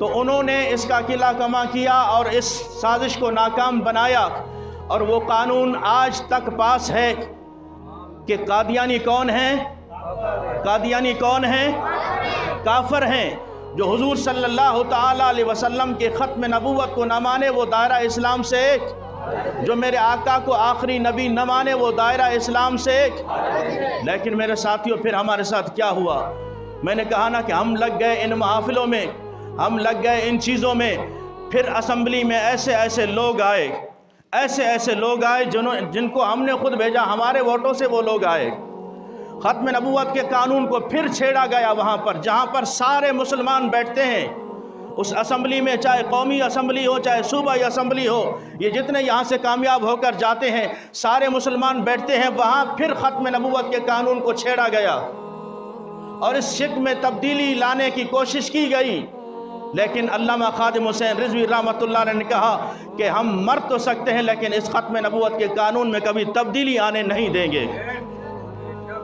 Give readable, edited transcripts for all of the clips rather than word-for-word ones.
تو انہوں نے اس کا قلعہ کما کیا اور اس سازش کو ناکام بنایا، اور وہ قانون آج تک پاس ہے کہ قادیانی کون ہیں؟ قادیانی کون ہیں؟ کافر ہیں۔ جو حضور صلی اللہ تعالیٰ علیہ وسلم کے ختم نبوت کو نہ مانے وہ دائرہ اسلام سے ایک، جو میرے آقا کو آخری نبی نہ مانے وہ دائرہ اسلام سے ایک۔ لیکن میرے ساتھیوں پھر ہمارے ساتھ کیا ہوا؟ میں نے کہا نا کہ ہم لگ گئے ان محافلوں میں، ہم لگ گئے ان چیزوں میں۔ پھر اسمبلی میں ایسے ایسے لوگ آئے جن کو ہم نے خود بھیجا، ہمارے ووٹوں سے وہ لوگ آئے۔ ختم نبوت کے قانون کو پھر چھیڑا گیا وہاں پر جہاں پر سارے مسلمان بیٹھتے ہیں اس اسمبلی میں، چاہے قومی اسمبلی ہو چاہے صوبائی اسمبلی ہو، یہ جتنے یہاں سے کامیاب ہو کر جاتے ہیں سارے مسلمان بیٹھتے ہیں وہاں، پھر ختم نبوت کے قانون کو چھیڑا گیا اور اس شک میں تبدیلی لانے کی کوشش کی گئی۔ لیکن علامہ خادم حسین رضوی رحمۃ اللہ علیہ نے کہا کہ ہم مر تو سکتے ہیں لیکن اس ختم نبوت کے قانون میں کبھی تبدیلی آنے نہیں دیں گے۔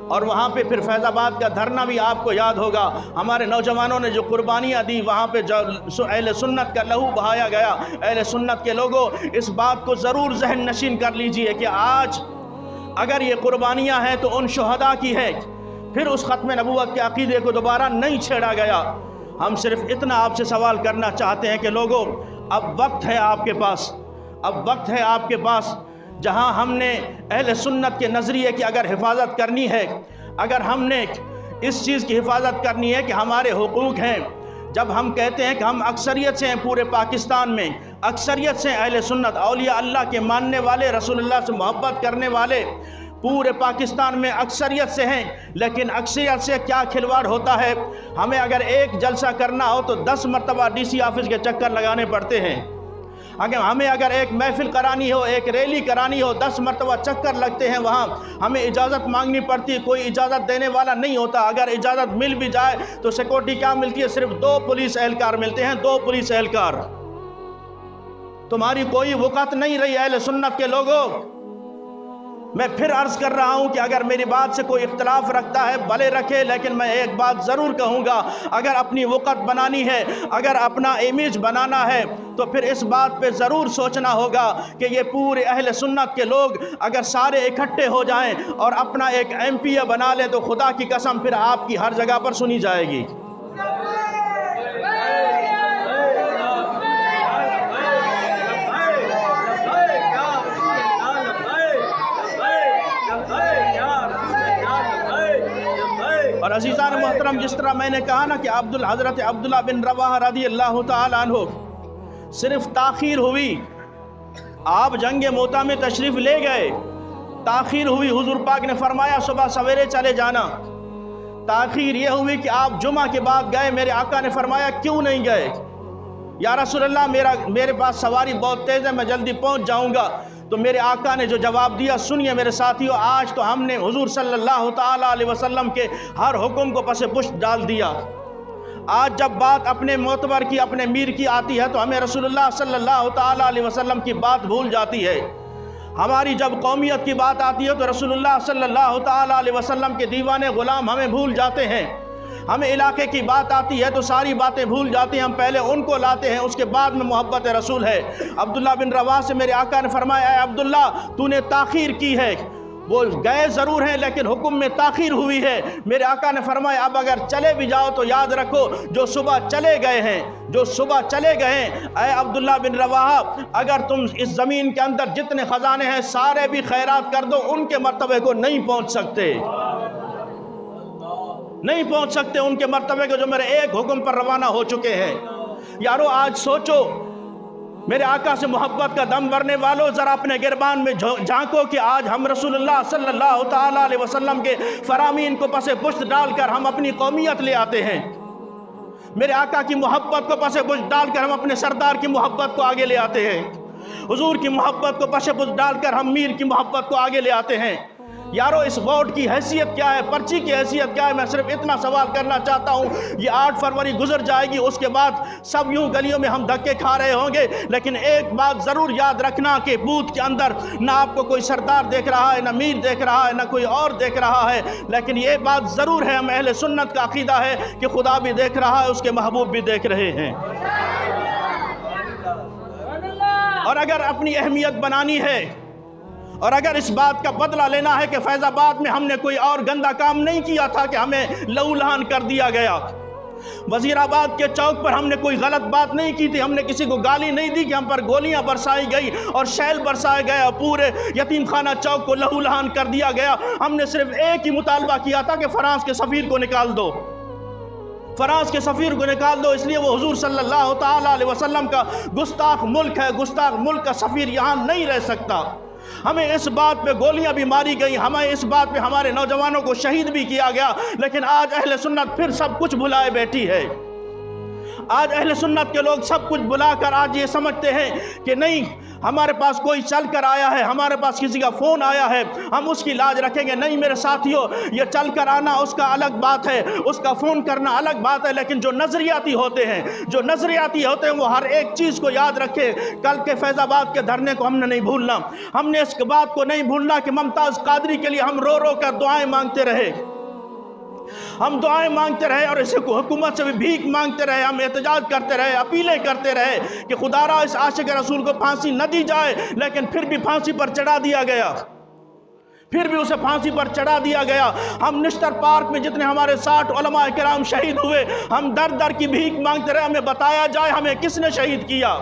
اور وہاں پہ پھر فیض آباد کا دھرنا بھی آپ کو یاد ہوگا، ہمارے نوجوانوں نے جو قربانیاں دی، وہاں پہ جو اہل سنت کا لہو بہایا گیا۔ اہل سنت کے لوگوں اس بات کو ضرور ذہن نشین کر لیجئے کہ آج اگر یہ قربانیاں ہیں تو ان شہداء کی ہے، پھر اس ختم نبوت کے عقیدے کو دوبارہ نہیں چھیڑا گیا۔ ہم صرف اتنا آپ سے سوال کرنا چاہتے ہیں کہ لوگوں اب وقت ہے آپ کے پاس، اب وقت ہے آپ کے پاس جہاں ہم نے اہل سنت کے نظریے کی اگر حفاظت کرنی ہے، اگر ہم نے اس چیز کی حفاظت کرنی ہے کہ ہمارے حقوق ہیں، جب ہم کہتے ہیں کہ ہم اکثریت سے ہیں پورے پاکستان میں، اکثریت سے اہل سنت، اولیاء اللہ کے ماننے والے، رسول اللہ سے محبت کرنے والے پورے پاکستان میں اکثریت سے ہیں، لیکن اکثریت سے کیا کھلواڑ ہوتا ہے؟ ہمیں اگر ایک جلسہ کرنا ہو تو 10 مرتبہ ڈی سی آفس کے چکر لگانے پڑتے ہیں۔ ہمیں اگر ایک محفل کرانی ہو، ایک ریلی کرانی ہو، 10 مرتبہ چکر لگتے ہیں وہاں، ہمیں اجازت مانگنی پڑتی ہے، کوئی اجازت دینے والا نہیں ہوتا۔ اگر اجازت مل بھی جائے تو سیکورٹی کیا ملتی ہے؟ صرف 2 پولیس اہلکار ملتے ہیں، 2 پولیس اہلکار۔ تمہاری کوئی وقت نہیں رہی اہل سنت کے لوگوں۔ میں پھر عرض کر رہا ہوں کہ اگر میری بات سے کوئی اختلاف رکھتا ہے بھلے رکھے، لیکن میں ایک بات ضرور کہوں گا، اگر اپنی وقت بنانی ہے، اگر اپنا امیج بنانا ہے تو پھر اس بات پہ ضرور سوچنا ہوگا کہ یہ پورے اہل سنت کے لوگ اگر سارے اکٹھے ہو جائیں اور اپنا ایک ایم پی اے بنا لیں تو خدا کی قسم پھر آپ کی ہر جگہ پر سنی جائے گی۔ اور عزیزان محترم، جس طرح میں نے کہا نا کہ حضرت عبداللہ بن رواحہ رضی اللہ تعالیٰ عنہ صرف تاخیر ہوئی، آپ جنگ موتا میں تشریف لے گئے، تاخیر ہوئی، حضور پاک نے فرمایا صبح سویرے چلے جانا۔ تاخیر یہ ہوئی کہ آپ جمعہ کے بعد گئے، میرے آقا نے فرمایا کیوں نہیں گئے؟ یا رسول اللہ میرے پاس سواری بہت تیز ہے، میں جلدی پہنچ جاؤں گا۔ تو میرے آقا نے جو جواب دیا سنیے میرے ساتھیوں، آج تو ہم نے حضور صلی اللہ تعالیٰ علیہ وسلم کے ہر حکم کو پس پشت ڈال دیا۔ آج جب بات اپنے معتبر کی، اپنے میر کی آتی ہے تو ہمیں رسول اللہ صلی اللہ تعالیٰ علیہ وسلم کی بات بھول جاتی ہے۔ ہماری جب قومیت کی بات آتی ہے تو رسول اللہ صلی اللہ تعالیٰ علیہ وسلم کے دیوانے غلام ہمیں بھول جاتے ہیں۔ ہمیں علاقے کی بات آتی ہے تو ساری باتیں بھول جاتے ہیں، ہم پہلے ان کو لاتے ہیں، اس کے بعد میں محبت رسول ہے۔ عبداللہ بن رواحہ سے میرے آقا نے فرمایا، اے عبداللہ تو نے تاخیر کی ہے، وہ گئے ضرور ہیں لیکن حکم میں تاخیر ہوئی ہے۔ میرے آقا نے فرمایا اب اگر چلے بھی جاؤ تو یاد رکھو جو صبح چلے گئے ہیں، جو صبح چلے گئے ہیں، اے عبداللہ بن رواحہ اگر تم اس زمین کے اندر جتنے خزانے ہیں سارے بھی خیرات کر دو، ان کے مرتبے کو نہیں پہنچ سکتے، نہیں پہنچ سکتے ان کے مرتبے کو جو میرے ایک حکم پر روانہ ہو چکے ہیں۔ یارو آج سوچو، میرے آقا سے محبت کا دم بھرنے والوں ذرا اپنے گربان میں جھانکو کہ آج ہم رسول اللہ صلی اللہ تعالیٰ علیہ وسلم کے فرامین کو پس پشت ڈال کر ہم اپنی قومیت لے آتے ہیں، میرے آقا کی محبت کو پس پشت ڈال کر ہم اپنے سردار کی محبت کو آگے لے آتے ہیں، حضور کی محبت کو پس پشت ڈال کر ہم میر کی محبت کو آگے لے آتے ہیں۔ یارو اس ووٹ کی حیثیت کیا ہے، پرچی کی حیثیت کیا ہے؟ میں صرف اتنا سوال کرنا چاہتا ہوں، یہ 8 فروری گزر جائے گی، اس کے بعد سب یوں گلیوں میں ہم دھکے کھا رہے ہوں گے، لیکن ایک بات ضرور یاد رکھنا کہ بوتھ کے اندر نہ آپ کو کوئی سردار دیکھ رہا ہے، نہ میر دیکھ رہا ہے، نہ کوئی اور دیکھ رہا ہے، لیکن یہ بات ضرور ہے، ہم اہل سنت کا عقیدہ ہے کہ خدا بھی دیکھ رہا ہے، اس کے محبوب بھی دیکھ رہے ہیں۔ اور اگر اپنی اہمیت بنانی ہے اور اگر اس بات کا بدلہ لینا ہے کہ فیض آباد میں ہم نے کوئی اور گندا کام نہیں کیا تھا کہ ہمیں لہو لہان کر دیا گیا، وزیر آباد کے چوک پر ہم نے کوئی غلط بات نہیں کی تھی، ہم نے کسی کو گالی نہیں دی کہ ہم پر گولیاں برسائی گئی اور شیل برسائے گیا، پورے یتیم خانہ چوک کو لہو لہان کر دیا گیا، ہم نے صرف ایک ہی مطالبہ کیا تھا کہ فرانس کے سفیر کو نکال دو، فرانس کے سفیر کو نکال دو، اس لیے وہ حضور صلی اللہ تعالیٰ علیہ وسلم کا گستاخ ملک ہے، گستاخ ملک کا سفیر یہاں نہیں رہ سکتا۔ ہمیں اس بات پہ گولیاں بھی ماری گئی، ہمیں اس بات پہ ہمارے نوجوانوں کو شہید بھی کیا گیا، لیکن آج اہل سنت پھر سب کچھ بھلائے بیٹھی ہے۔ آج اہل سنت کے لوگ سب کچھ بلا کر آج یہ سمجھتے ہیں کہ نہیں، ہمارے پاس کوئی چل کر آیا ہے، ہمارے پاس کسی کا فون آیا ہے، ہم اس کی لاج رکھیں گے۔ نہیں میرے ساتھیوں، یہ چل کر آنا اس کا الگ بات ہے، اس کا فون کرنا الگ بات ہے، لیکن جو نظریاتی ہوتے ہیں وہ ہر ایک چیز کو یاد رکھے۔ کل کے فیض آباد کے دھرنے کو ہم نے نہیں بھولنا، ہم نے اس بات کو نہیں بھولنا کہ ممتاز قادری کے لیے ہم رو رو کر دعائیں مانگتے رہے، ہم دعائیں مانگتے رہے اور اسے کو حکومت سے بھی بھیک مانگتے رہے، ہم احتجاج کرتے رہے، اپیلیں کرتے رہے کہ خدا را اس عاشق رسول کو پھانسی نہ دی جائے، لیکن پھر بھی پھانسی پر چڑھا دیا گیا، پھر بھی اسے پھانسی پر چڑھا دیا گیا۔ ہم نشتر پارک میں جتنے ہمارے 60 علماء کرام شہید ہوئے، ہم در در کی بھیک مانگتے رہے، ہمیں بتایا جائے ہمیں کس نے شہید کیا۔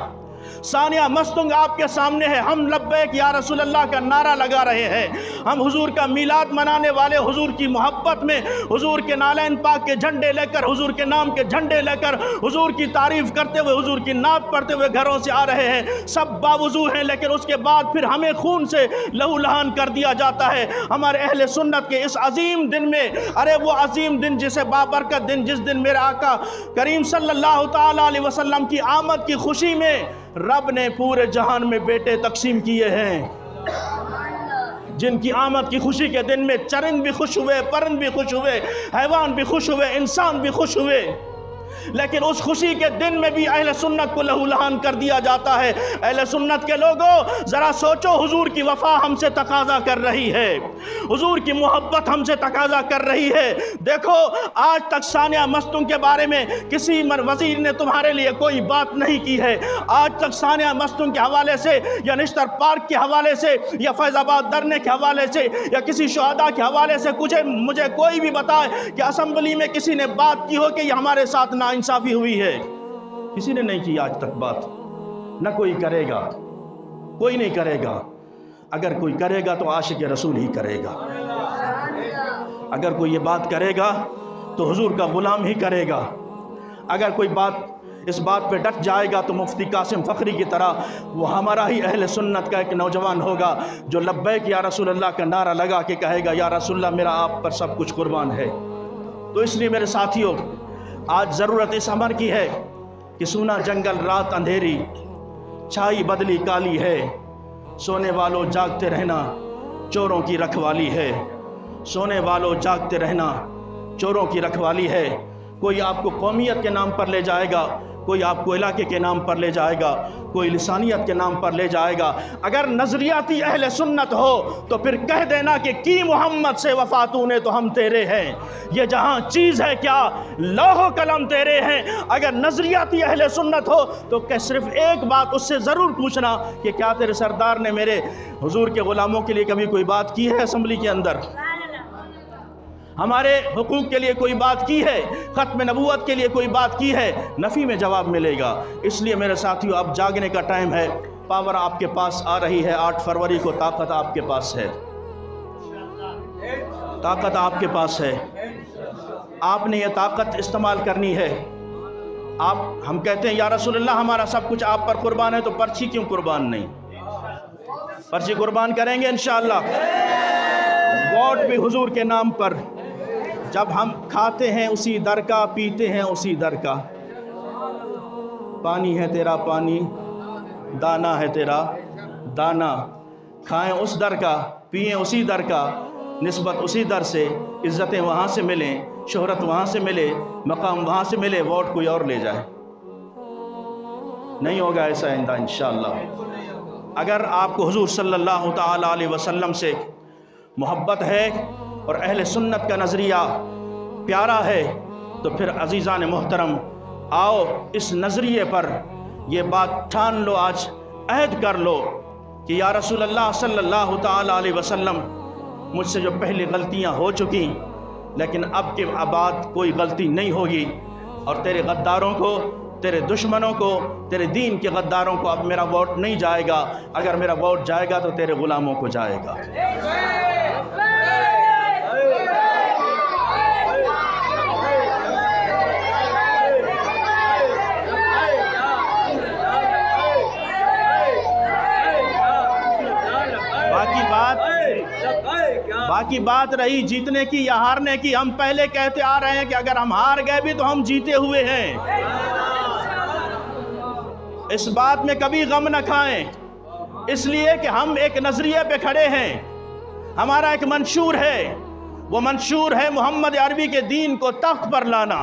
ثانیہ مستنگ آپ کے سامنے ہے، ہم لبیک یا رسول اللہ کا نعرہ لگا رہے ہیں، ہم حضور کا میلاد منانے والے، حضور کی محبت میں حضور کے نالین پاک کے جھنڈے لے کر، حضور کے نام کے جھنڈے لے کر، حضور کی تعریف کرتے ہوئے، حضور کی نعت پڑھتے ہوئے گھروں سے آ رہے ہیں، سب باوضو ہیں، لیکن اس کے بعد پھر ہمیں خون سے لہو لہان کر دیا جاتا ہے۔ ہمارے اہل سنت کے اس عظیم دن میں، ارے وہ عظیم دن جسے بابرکت دن، جس دن میرے آقا کریم صلی اللہ تعالیٰ علیہ وسلم کی آمد کی خوشی میں رب نے پورے جہان میں بیٹے تقسیم کیے ہیں، جن کی آمد کی خوشی کے دن میں چرند بھی خوش ہوئے، پرند بھی خوش ہوئے، حیوان بھی خوش ہوئے، انسان بھی خوش ہوئے، لیکن اس خوشی کے دن میں بھی اہل سنت کو لہو لہان کر دیا جاتا ہے۔ اہل سنت کے لوگوں ذرا سوچو، حضور کی وفا ہم سے تقاضا کر رہی ہے، حضور کی محبت ہم سے تقاضا کر رہی ہے۔ دیکھو آج تک ثانیہ مستنگ کے بارے میں کسی وزیر نے تمہارے لیے کوئی بات نہیں کی ہے، آج تک ثانیہ مستنگ کے حوالے سے یا نشتر پارک کے حوالے سے یا فیض آباد دھرنے کے حوالے سے یا کسی شہداء کے حوالے سے مجھے کوئی بھی بتائے کہ اسمبلی میں کسی نے بات کی ہو کہ یہ ہمارے ساتھ ناانصافی ہوئی ہے۔ کسی نے نہیں کی آج تک بات، نہ کوئی کرے گا، کوئی نہیں کرے گا۔ اگر کوئی کرے گا تو عاشق رسول ہی کرے گا، اگر کوئی یہ بات کرے گا تو حضور کا غلام ہی کرے گا، اگر کوئی اس بات پہ ڈٹ جائے گا تو مفتی قاسم فخری کی طرح وہ ہمارا ہی اہل سنت کا ایک نوجوان ہوگا جو لبیک یا رسول اللہ کا نعرہ لگا کے کہے گا یا رسول اللہ میرا آپ پر سب کچھ قربان ہے۔ تو اس لیے میرے ساتھیوں، آج ضرورت اس امر کی ہے کہ سونا جنگل رات اندھیری، چھائی بدلی کالی ہے، سونے والوں جاگتے رہنا چوروں کی رکھوالی ہے، سونے والوں جاگتے رہنا چوروں کی رکھوالی ہے۔ کوئی آپ کو قومیت کے نام پر لے جائے گا، کوئی آپ کو علاقے کے نام پر لے جائے گا، کوئی لسانیت کے نام پر لے جائے گا۔ اگر نظریاتی اہل سنت ہو تو پھر کہہ دینا کہ کی محمد سے وفاتوں نے تو ہم تیرے ہیں، یہ جہاں چیز ہے کیا لوح و قلم تیرے ہیں۔ اگر نظریاتی اہل سنت ہو تو کہ صرف ایک بات اس سے ضرور پوچھنا کہ کیا تیرے سردار نے میرے حضور کے غلاموں کے لیے کبھی کوئی بات کی ہے اسمبلی کے اندر؟ ہمارے حقوق کے لیے کوئی بات کی ہے؟ ختم نبوت کے لیے کوئی بات کی ہے؟ نفی میں جواب ملے گا۔ اس لیے میرے ساتھیوں اب جاگنے کا ٹائم ہے، پاور آپ کے پاس آ رہی ہے، 8 فروری کو طاقت آپ کے پاس ہے، طاقت آپ کے پاس ہے، آپ نے یہ طاقت استعمال کرنی ہے۔ ہم کہتے ہیں یا رسول اللہ ہمارا سب کچھ آپ پر قربان ہے، تو پرچی کیوں قربان نہیں؟ پرچی قربان کریں گے انشاءاللہ، ووٹ بھی حضور کے نام پر۔ جب ہم کھاتے ہیں اسی در کا، پیتے ہیں اسی در کا، پانی ہے تیرا پانی، دانا ہے تیرا دانا، کھائیں اس در کا، پئیں اسی در کا، نسبت اسی در سے، عزتیں وہاں سے ملیں، شہرت وہاں سے ملے، مقام وہاں سے ملے، ووٹ کوئی اور لے جائے۔ نہیں ہوگا ایسا آئندہ انشاءاللہ۔ اگر آپ کو حضور صلی اللہ تعالیٰ علیہ وسلم سے محبت ہے اور اہل سنت کا نظریہ پیارا ہے تو پھر عزیزان محترم آؤ اس نظریے پر یہ بات ٹھان لو آج عہد کر لو کہ یا رسول اللہ صلی اللہ تعالیٰ علیہ وسلم، مجھ سے جو پہلے غلطیاں ہو چکی لیکن اب کے بعد کوئی غلطی نہیں ہوگی، اور تیرے غداروں کو، تیرے دشمنوں کو، تیرے دین کے غداروں کو اب میرا ووٹ نہیں جائے گا، اگر میرا ووٹ جائے گا تو تیرے غلاموں کو جائے گا۔ باقی بات رہی جیتنے کی یا ہارنے کی، ہم پہلے کہتے آ رہے ہیں کہ اگر ہم ہار گئے بھی تو ہم جیتے ہوئے ہیں، اس بات میں کبھی غم نہ کھائیں، اس لیے کہ ہم ایک نظریے پہ کھڑے ہیں، ہمارا ایک منشور ہے، وہ منشور ہے محمد عربی کے دین کو تخت پر لانا،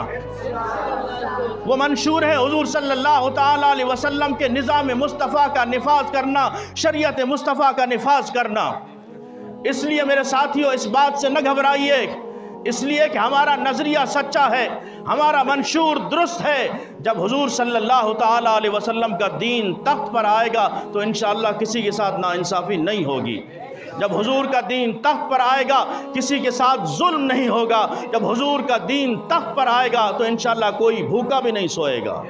وہ منشور ہے حضور صلی اللہ تعالیٰ علیہ وسلم کے نظام مصطفیٰ کا نفاذ کرنا، شریعت مصطفیٰ کا نفاذ کرنا۔ اس لیے میرے ساتھیوں اس بات سے نہ گھبرائیے، اس لیے کہ ہمارا نظریہ سچا ہے، ہمارا منشور درست ہے۔ جب حضور صلی اللہ تعالیٰ علیہ وسلم کا دین تخت پر آئے گا تو انشاءاللہ کسی کے ساتھ ناانصافی نہیں ہوگی۔ جب حضور کا دین تخت پر آئے گا کسی کے ساتھ ظلم نہیں ہوگا۔ جب حضور کا دین تخت پر آئے گا تو انشاءاللہ کوئی بھوکا بھی نہیں سوئے گا،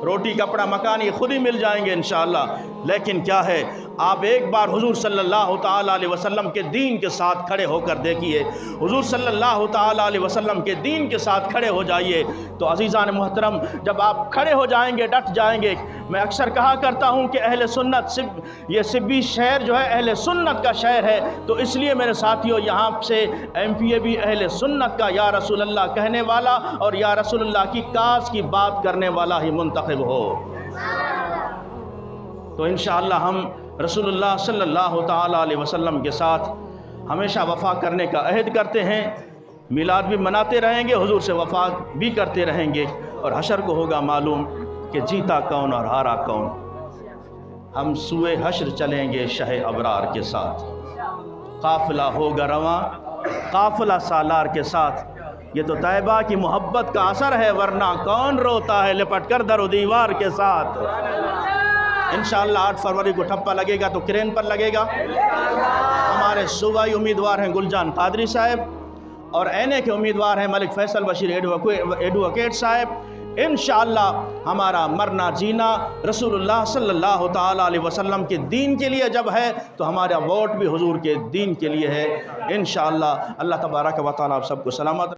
روٹی کپڑا مکان یہ خود ہی مل جائیں گے انشاءاللہ۔ لیکن کیا ہے، آپ ایک بار حضور صلی اللہ تعالیٰ علیہ وسلم کے دین کے ساتھ کھڑے ہو کر دیکھیے، حضور صلی اللہ تعالیٰ علیہ وسلم کے دین کے ساتھ کھڑے ہو جائیے تو عزیزان محترم جب آپ کھڑے ہو جائیں گے، ڈٹ جائیں گے۔ میں اکثر کہا کرتا ہوں کہ اہل سنت یہ سبی شہر جو ہے اہل سنت کا شہر ہے، تو اس لیے میرے ساتھیوں یہاں سے ایم پی اے بھی اہل سنت کا یا رسول اللہ کہنے والا اور یا رسول اللہ کی کاز کی بات کرنے والا ہی منتخب ہو۔ تو انشاءاللہ ہم رسول اللہ صلی اللہ تعالیٰ علیہ وسلم کے ساتھ ہمیشہ وفا کرنے کا عہد کرتے ہیں، میلاد بھی مناتے رہیں گے، حضور سے وفا بھی کرتے رہیں گے، اور حشر کو ہوگا معلوم کہ جیتا کون اور ہارا کون۔ ہم سوئے حشر چلیں گے شہ ابرار کے ساتھ، قافلہ ہوگا رواں قافلہ سالار کے ساتھ۔ یہ تو طیبہ کی محبت کا اثر ہے، ورنہ کون روتا ہے لپٹ کر در و دیوار کے ساتھ۔ انشاءاللہ 8 فروری کو ٹھپا لگے گا تو کرین پر لگے گا۔ ہمارے صوبائی امیدوار ہیں گلجان قادری صاحب، اور این اے کے امیدوار ہیں ملک فیصل بشیر ایڈوکیٹ صاحب۔ انشاءاللہ ہمارا مرنا جینا رسول اللہ صلی اللہ تعالیٰ علیہ وسلم کے دین کے لیے جب ہے تو ہمارا ووٹ بھی حضور کے دین کے لیے ہے انشاءاللہ۔ اللہ تبارک و تعالیٰ آپ سب کو سلامت